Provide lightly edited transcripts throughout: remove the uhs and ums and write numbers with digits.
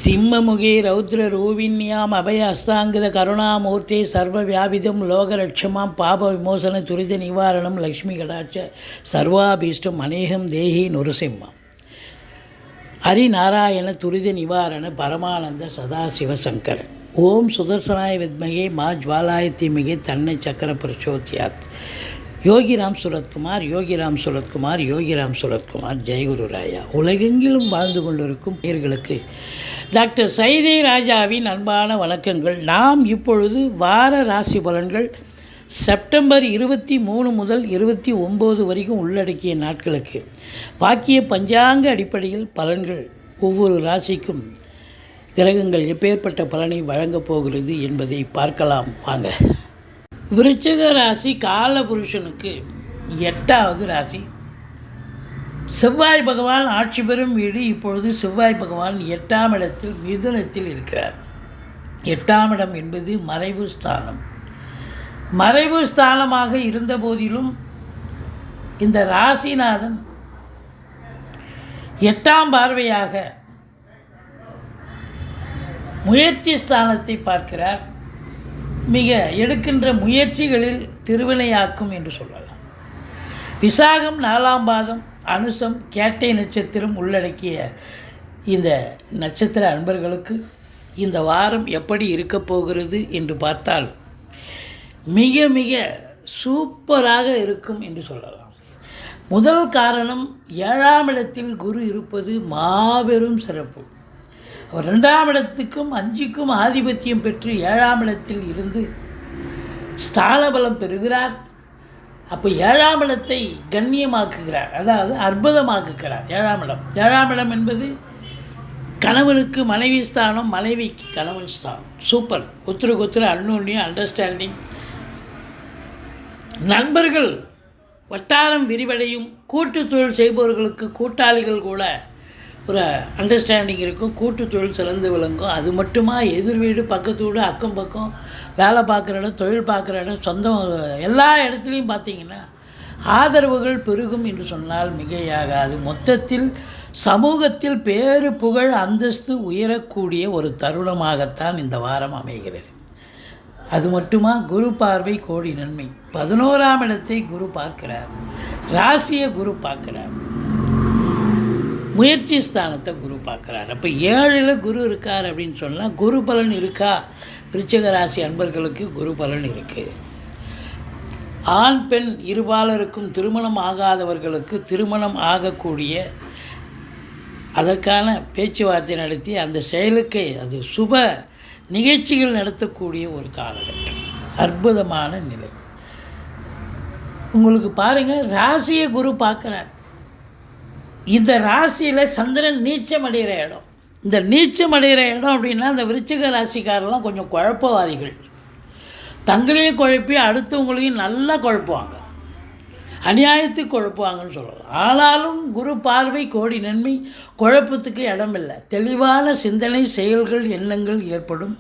சிம்மமுகே ரௌத்ரரூபிண்யாம் அபய அஸ்தாங்கித கருணாமூர்த்தி சர்வவியாபிதம் லோகரட்சமாம் பாப விமோசன துரித நிவாரணம் லக்ஷ்மி கடாட்ச சர்வாபீஷ்டம் அநேகம் தேஹி நுரசிம்மம் ஹரிநாராயண துரித நிவாரண பரமானந்த சதாசிவசங்கர ஓம் சுதர்சனாய வித்மகே மா ஜ்வாலாய தீமகே தன்னை சக்கர பிரச்சோத்யாத் யோகிராம் சுரத்குமார் யோகிராம் சுரத்குமார் யோகிராம் சுரத்குமார் ஜெயகுரு ராயா. உலகெங்கிலும் வாழ்ந்து கொண்டிருக்கும் பேர்களுக்கு டாக்டர் சைதை ராஜாவின் அன்பான வணக்கங்கள். நாம் இப்பொழுது வார ராசி பலன்கள் செப்டம்பர் 23 முதல் 29 வரைக்கும் உள்ளடக்கிய நாட்களுக்கு வாக்கிய பஞ்சாங்க அடிப்படையில் பலன்கள் ஒவ்வொரு ராசிக்கும் கிரகங்கள் எப்பேற்பட்ட பலனை வழங்கப் போகிறது என்பதை பார்க்கலாம் வாங்க. விருச்சிக ராசி காலபுருஷனுக்கு 8வது ராசி. செவ்வாய் பகவான் ஆட்சி பெறும் வீடு. இப்பொழுது செவ்வாய் பகவான் 8ஆம் இடத்தில் மிதுனத்தில் இருக்கிறார். 8ஆம் இடம் என்பது மறைவு ஸ்தானம். மறைவு ஸ்தானமாக இருந்த போதிலும் இந்த ராசிநாதன் 8ஆம் பார்வையாக முயற்சி ஸ்தானத்தை பார்க்கிறார். மிக எடுக்கின்ற முயற்சிகளில் திருவினையாக்கும் என்று சொல்லலாம். விசாகம் 4ஆம் பாதம், அனுசம், கேட்டை நட்சத்திரம் உள்ளடக்கிய இந்த நட்சத்திர அன்பர்களுக்கு இந்த வாரம் எப்படி இருக்கப் போகிறது என்று பார்த்தால் மிக மிக சூப்பராக இருக்கும் என்று சொல்லலாம். முதல் காரணம், 7ஆம் இடத்தில் குரு இருப்பது மாபெரும் சிறப்பு. அவர் 2ஆம் இடத்துக்கும் 5க்கும் ஆதிபத்தியம் பெற்று 7ஆம் இடத்தில் இருந்து ஸ்தானபலம் பெறுகிறார். அப்போ 7ஆம் இடத்தை கண்ணியமாக்குகிறார், அதாவது அற்புதமாக்குகிறார். 7ஆம் இடம் என்பது கணவனுக்கு மனைவி ஸ்தானம், மனைவிக்கு கணவன் ஸ்தானம். சூப்பர். ஒத்துருக்கு அன்னோன்யம், அண்டர்ஸ்டாண்டிங், நண்பர்கள் வட்டாரம் விரிவடையும். கூட்டு தொழில் செய்பவர்களுக்கு கூட்டாளிகள் கூட ஒரு அண்டர்ஸ்டாண்டிங் இருக்கும். கூட்டு தொழில் சிறந்து விளங்கும். அது மட்டுமா, எதிர் வீடு, பக்கத்து வீடு, அக்கம் பக்கம், வேலை பார்க்குற இடம், தொழில் பார்க்குற இடம், சொந்தம், எல்லா இடத்துலையும் பார்த்திங்கன்னா ஆதரவுகள் பெருகும் என்று சொன்னால் மிகையாகாது. மொத்தத்தில் சமூகத்தில் பேரு புகழ் அந்தஸ்து உயரக்கூடிய ஒரு தருணமாகத்தான் இந்த வாரம் அமைகிறது. அது மட்டுமா, குரு பார்வை கோடி நன்மை. 11ஆம் இடத்தை குரு பார்க்கிறார். ராசியை குரு பார்க்கிறார். முயற்சி ஸ்தானத்தை குரு பார்க்குறார். அப்போ 7ல் குரு இருக்கார் அப்படின்னு சொன்னால் குரு பலன் இருக்கா? விருச்சிக ராசி அன்பர்களுக்கு குரு பலன் இருக்குது. ஆண் பெண் இருபாலருக்கும் திருமணம் ஆகாதவர்களுக்கு திருமணம் ஆகக்கூடிய அதற்கான பேச்சுவார்த்தை நடத்தி அந்த செயலுக்கு அது சுப நிகழ்ச்சிகள் நடத்தக்கூடிய ஒரு காலகட்டம். அற்புதமான நிலை. உங்களுக்கு பாருங்கள், ராசியை குரு பார்க்குறார். இந்த ராசியில் சந்திரன் நீச்சம் அடைகிற இடம். இந்த நீச்சம் அடைகிற இடம் அப்படின்னா அந்த விருச்சிக ராசிக்காரெல்லாம் கொஞ்சம் குழப்பவாதிகள். தங்களையும் குழப்பி அடுத்தவங்களையும் நல்லா குழப்புவாங்க, அநியாயத்துக்கு குழப்புவாங்கன்னு சொல்லலாம். ஆனாலும் குரு பார்வை கோடி நன்மை. குழப்பத்துக்கு இடமில்லை. தெளிவான சிந்தனை, செயல்கள், எண்ணங்கள் ஏற்படும்.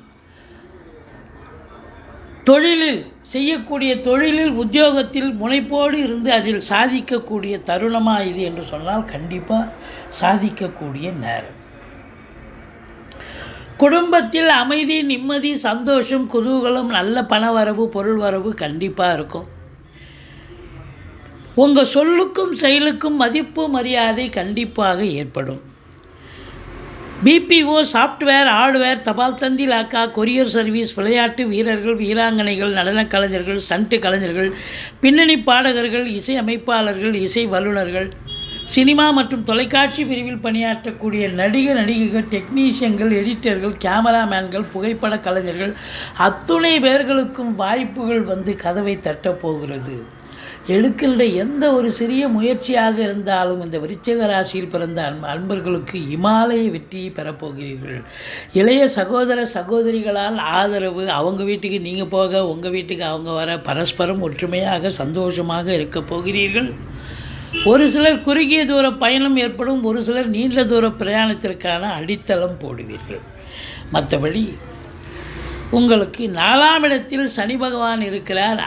தொழிலில் செய்யக்கூடிய தொழிலில், உத்தியோகத்தில் முனைப்போடு இருந்து அதில் சாதிக்கக்கூடிய தருணமாக இது என்று சொன்னால் கண்டிப்பாக சாதிக்கக்கூடிய நேரம். குடும்பத்தில் அமைதி, நிம்மதி, சந்தோஷம், குதூகலம், நல்ல பண வரவு, பொருள் வரவு கண்டிப்பாக இருக்கும். உங்கள் சொல்லுக்கும் செயலுக்கும் மதிப்பு மரியாதை கண்டிப்பாக ஏற்படும். பிபிஓ, சாஃப்ட்வேர், ஹார்ட்வேர், தபால் தந்தி, லாக்கா, கொரியர் சர்வீஸ், விளையாட்டு வீரர்கள், வீராங்கனைகள், நடன கலைஞர்கள், ஸ்டண்ட் கலைஞர்கள், பின்னணி பாடகர்கள், இசை அமைப்பாளர்கள், இசை வல்லுநர்கள், சினிமா மற்றும் தொலைக்காட்சி பிரிவில் பணியாற்றக்கூடிய நடிகைகள், டெக்னீஷியன்கள், எடிட்டர்கள், கேமராமேன்கள், புகைப்பட கலைஞர்கள் அத்துணை பேர்களுக்கும் வாய்ப்புகள் வந்து கதவை தட்டப்போகிறது. எடுக்கின்ற எந்த ஒரு சிறிய முயற்சியாக இருந்தாலும் இந்த விருச்சிக ராசியில் பிறந்த அன்பர்களுக்கு இமாலய வெற்றியை பெறப்போகிறீர்கள். இளைய சகோதர சகோதரிகளால் ஆதரவு, அவங்க வீட்டுக்கு நீங்கள் போக, உங்கள் வீட்டுக்கு அவங்க வர, பரஸ்பரம் ஒற்றுமையாக சந்தோஷமாக இருக்கப் போகிறீர்கள். ஒரு சிலர் குறுகிய தூர பயணம் ஏற்படும், ஒரு சிலர் நீண்ட தூர பிரயாணத்திற்கான அடித்தளம் போடுவீர்கள். மற்றபடி உங்களுக்கு 4ஆம் இடத்தில் சனி பகவான் இருக்கிறார்.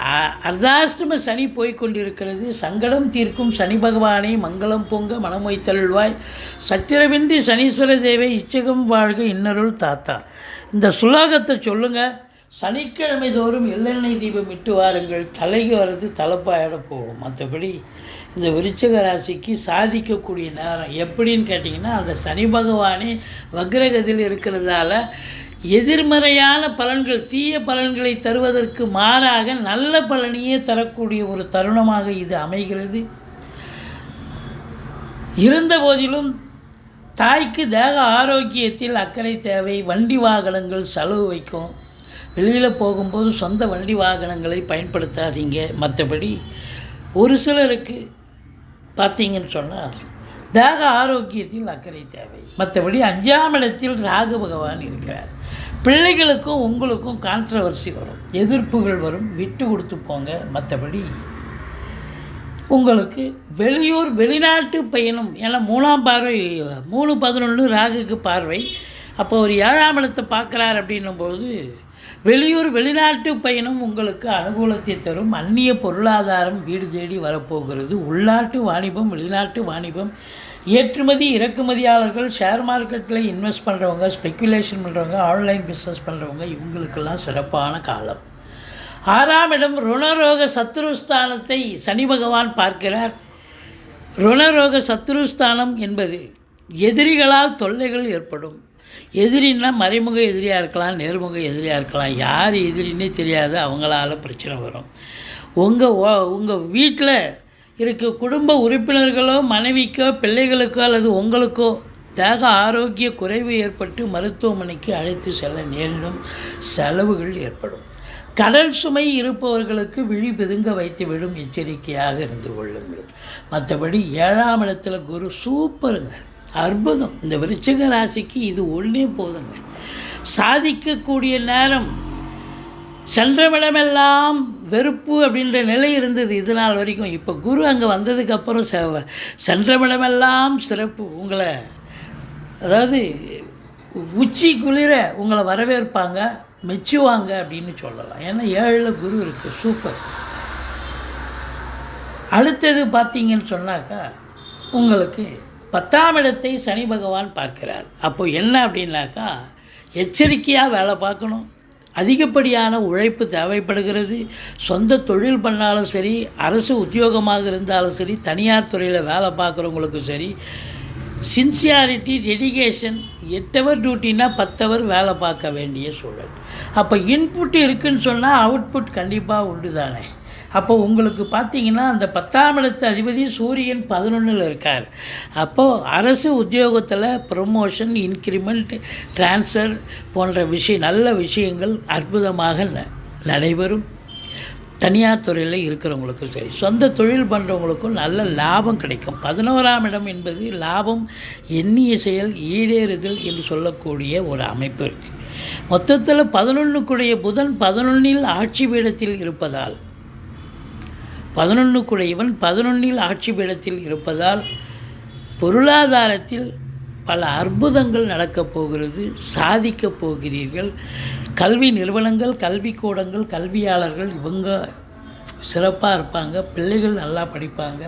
அர்த்தாஷ்டம சனி போய்கொண்டிருக்கிறது. சங்கடம் தீர்க்கும் சனி பகவானை மங்களம் பொங்க மனமொய்த்தருள்வாய். சத்திரவின்றி சனீஸ்வர தேவை இச்சகம் வாழ்க இன்னருள் தாத்தா. இந்த சுலோகத்தை சொல்லுங்கள். சனிக்கிழமை தோறும் எள்ளெண்ணெய் தீபம் இட்டு வாருங்கள். தலைக்கு வர்றது தலைப்பாயிட போகும். மற்றபடி இந்த விருச்சிக ராசிக்கு சாதிக்கக்கூடிய நேரம் எப்படின்னு கேட்டிங்கன்னா, அந்த சனி பகவானே வக்ரகதியில் இருக்கிறதால எதிர்மறையான பலன்கள், தீய பலன்களை தருவதற்கு மாறாக நல்ல பலனையே தரக்கூடிய ஒரு தருணமாக இது அமைகிறது. இருந்த போதிலும் தாய்க்கு தேக ஆரோக்கியத்தில் அக்கறை தேவை. வண்டி வாகனங்கள் செலவு வைக்கும். வெளியில் போகும்போது சொந்த வண்டி வாகனங்களை பயன்படுத்தாதீங்க. மற்றபடி ஒரு சிலருக்கு பார்த்தீங்கன்னு சொன்னால் தேக ஆரோக்கியத்தில் அக்கறை தேவை. மற்றபடி 5ஆம் இடத்தில் ராகு பகவான் இருக்கிறார். பிள்ளைகளுக்கும் உங்களுக்கும் கான்ட்ரவர்சி வரும், எதிர்ப்புகள் வரும். விட்டு கொடுத்து போங்க. மற்றபடி உங்களுக்கு வெளியூர் வெளிநாட்டு பயணம், ஏன்னா 3ஆம் பார்வை 3-11 ராகுக்கு பார்வை. அப்போ ஒரு 7ஆம் இடத்தை பார்க்குறார் அப்படின்னும்போது வெளியூர் வெளிநாட்டு பயணம் உங்களுக்கு அனுகூலத்தை தரும். அந்நிய பொருளாதாரம் வீடு தேடி வரப்போகிறது. உள்நாட்டு வாணிபம், வெளிநாட்டு வாணிபம், ஏற்றுமதி இறக்குமதியாளர்கள், ஷேர் மார்க்கெட்டில் இன்வெஸ்ட் பண்ணுறவங்க, ஸ்பெக்குலேஷன் பண்ணுறவங்க, ஆன்லைன் பிஸ்னஸ் பண்ணுறவங்க, இவங்களுக்கெல்லாம் சிறப்பான காலம். 6ஆம் இடம் ருணரோக சத்ருஸ்தானத்தை சனி பகவான் பார்க்கிறார். ருணரோக சத்ருஸ்தானம் என்பது எதிரிகளால் தொல்லைகள் ஏற்படும். எதிரின்னா மறைமுக எதிரியாக இருக்கலாம், நேர்முக எதிரியாக இருக்கலாம். யார் எதிரின்னே தெரியாது, அவங்களால பிரச்சனை வரும். உங்கள் வீட்டில் இருக்க குடும்ப உறுப்பினர்களோ, மனைவிக்கோ, பிள்ளைகளுக்கோ அல்லது உங்களுக்கோ தேக ஆரோக்கிய குறைவு ஏற்பட்டு மருத்துவமனைக்கு அழைத்து செல்ல நேரிடும். செலவுகள் ஏற்படும். கடல் சுமை இருப்பவர்களுக்கு விழி பிதுங்க வைத்து விடும். எச்சரிக்கையாக இருந்து கொள்ளுங்கள். மற்றபடி 7ஆம் இடத்துல குரு சூப்பருங்க, அற்புதம். இந்த விருச்சிக ராசிக்கு இது ஒன்றே போதுங்க. சாதிக்கக்கூடிய நேரம். சென்றமிடமெல்லாம் வெறுப்பு அப்படின்ற நிலை இருந்தது இது நாள் வரைக்கும். இப்போ குரு அங்கே வந்ததுக்கப்புறம் சென்றமிடமெல்லாம் சிறப்பு. உங்களை அதாவது உச்சி குளிர உங்களை வரவேற்பாங்க, மெச்சுவாங்க அப்படின்னு சொல்லலாம். ஏன்னா 7ல் குரு இருக்குது. சூப்பர். அடுத்தது பார்த்தீங்கன்னு சொன்னாக்கா உங்களுக்கு 10ஆம் இடத்தை சனி பகவான் பார்க்கிறார். அப்போது என்ன அப்படின்னாக்கா, எச்சரிக்கையாக வேலை பார்க்கணும். அதிகப்படியான உழைப்பு தேவைப்படுகிறது. சொந்த தொழில் பண்ணாலும் சரி, அரசு உத்தியோகமாக இருந்தாலும் சரி, தனியார் துறையில் வேலை பார்க்குறவங்களுக்கும் சரி, சின்சியாரிட்டி, டெடிகேஷன். 8 ஹவர் டியூட்டின்னா 10 ஹவர் வேலை பார்க்க வேண்டிய சூழல். அப்போ இன்புட் இருக்குதுன்னு சொன்னால் அவுட்புட் கண்டிப்பாக உண்டு தானே. அப்போ உங்களுக்கு பார்த்தீங்கன்னா அந்த 10ஆம் இடத்து அதிபதி சூரியன் 11ல் இருக்கார். அப்போது அரசு உத்தியோகத்தில் ப்ரொமோஷன், இன்க்ரிமெண்ட், ட்ரான்ஸ்ஃபர் போன்ற நல்ல விஷயங்கள் அற்புதமாக நடைபெறும். தனியார் துறையில் இருக்கிறவங்களுக்கும் சரி, சொந்த தொழில் பண்ணுறவங்களுக்கும் நல்ல லாபம் கிடைக்கும். 11ஆம் இடம் என்பது லாபம், எண்ணிய செயல், ஈடேறுதல் என்று சொல்லக்கூடிய ஒரு அமைப்பு இருக்குது. மொத்தத்தில் 11க்குடைய புதன் 11ல் ஆட்சி பீடத்தில் இருப்பதால், 11க்குடையவன் 11ல் ஆட்சி பீடத்தில் இருப்பதால் பொருளாதாரத்தில் பல அற்புதங்கள் நடக்கப் போகிறது. சாதிக்கப் போகிறீர்கள். கல்வி நிறுவனங்கள், கல்விக்கூடங்கள், கல்வியாளர்கள் இவங்க சிறப்பாக இருப்பாங்க. பிள்ளைகள் நல்லா படிப்பாங்க.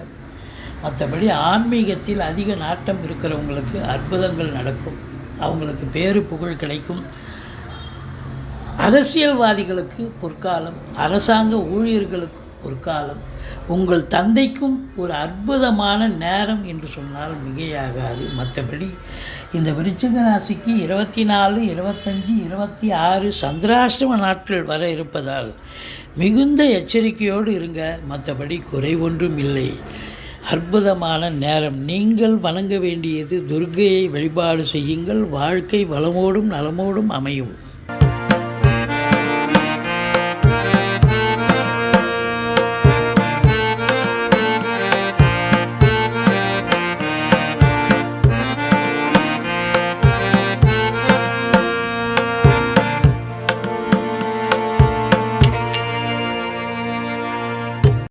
மற்றபடி ஆன்மீகத்தில் அதிக நாட்டம் இருக்கிறவங்களுக்கு அற்புதங்கள் நடக்கும். அவங்களுக்கு பேரு புகழ் கிடைக்கும். அரசியல்வாதிகளுக்கு பொற்காலம், அரசாங்க ஊழியர்களுக்கு பொற்காலம். உங்கள் தந்தைக்கும் ஒரு அற்புதமான நேரம் என்று சொன்னால் மிகையாகாது. மற்றபடி இந்த விருச்சிக ராசிக்கு 24, 25, 26 சந்திராஷ்டம நாட்கள் வர இருப்பதால் மிகுந்த எச்சரிக்கையோடு இருங்க. மற்றபடி குறை ஒன்றும் இல்லை. அற்புதமான நேரம். நீங்கள் வணங்க வேண்டியது துர்க்கையை வழிபாடு செய்யுங்கள். வாழ்க்கை வளமோடும் நலமோடும் அமையும்.